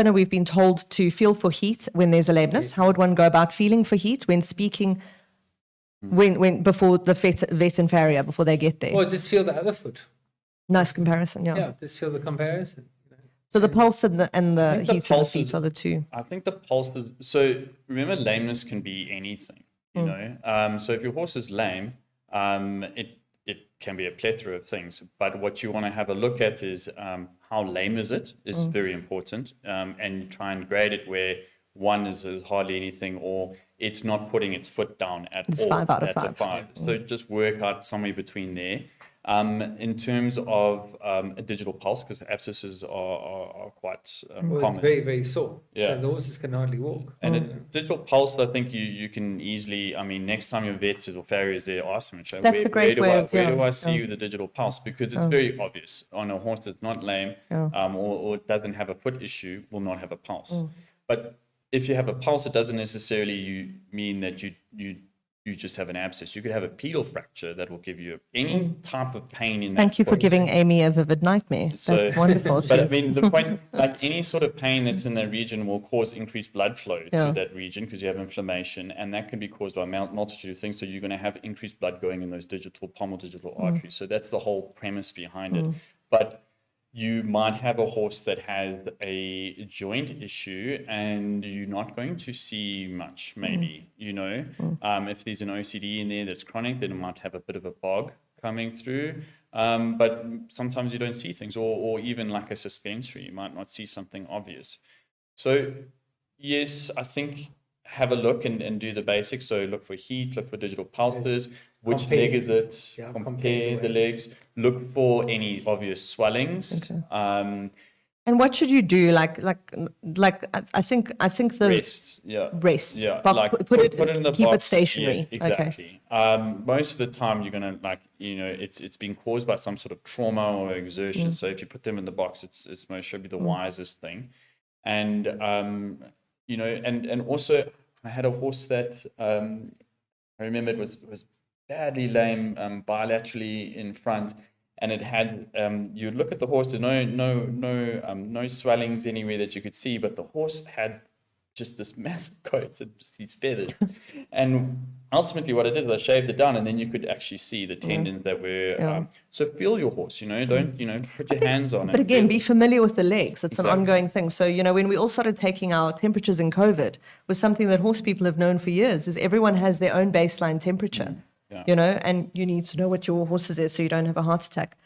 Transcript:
owner, we've been told to feel for heat when there's a lameness. How would one go about feeling for heat when speaking, when before the vet and farrier, before they get there? Or just feel the other foot. Nice comparison, yeah. Yeah, just feel the comparison. So the pulse and the heat of the feet is, are the two. I think the pulse is, so remember, lameness can be anything, you know. So if your horse is lame, it can be a plethora of things. But what you want to have a look at is how lame is it is very important. And you try and grade it where 1 is hardly anything, or it's not putting its foot down at all. It's 5 out of 5. That's a 5. So just work out somewhere between there. In terms of a digital pulse, because abscesses are quite Well, common. it's very, very sore. Yeah. So the horses can hardly walk. And a digital pulse, I think you can easily, I mean, next time your vet or farrier is there, ask them and show, That's a great way of, where do I see the digital pulse? Because it's very obvious on a horse that's not lame or doesn't have a foot issue, will not have a pulse. But if you have a pulse, it doesn't necessarily mean that you just have an abscess. You could have a pedal fracture that will give you any type of pain in that Thank you for foot. giving Amy a vivid nightmare. So, That's wonderful. But I mean, the point, like any sort of pain that's in that region will cause increased blood flow to that region because you have inflammation, and that can be caused by a multitude of things. So you're going to have increased blood going in those palmar digital arteries. So that's the whole premise behind it. But you might have a horse that has a joint issue and you're not going to see much, maybe, you know. If there's an OCD in there that's chronic, then it might have a bit of a bog coming through. But sometimes you don't see things, or even like a suspensory, you might not see something obvious. So yes, I think have a look and do the basics. So look for heat, look for digital pulses, which leg is it, compare the legs, look for any obvious swellings. And what should you do? Like I think the Rest, rest. Yeah, But like put it in the keep box. it stationary. Yeah, exactly. Most of the time, you're gonna it's been caused by some sort of trauma or exertion. So if you put them in the box, it's most should be the wisest thing. And and also I had a horse that I remember it was badly lame bilaterally in front. And it had, you'd look at the horse, there's no swellings anywhere that you could see, but the horse had just this massive coat and just these feathers. And ultimately what I did is I shaved it down, and then you could actually see the tendons that were, so feel your horse, don't, put your hands on it. But again, be familiar with the legs. It's an ongoing thing. So, when we all started taking our temperatures in COVID, was something that horse people have known for years, is everyone has their own baseline temperature. And you need to know what your horse is so you don't have a heart attack.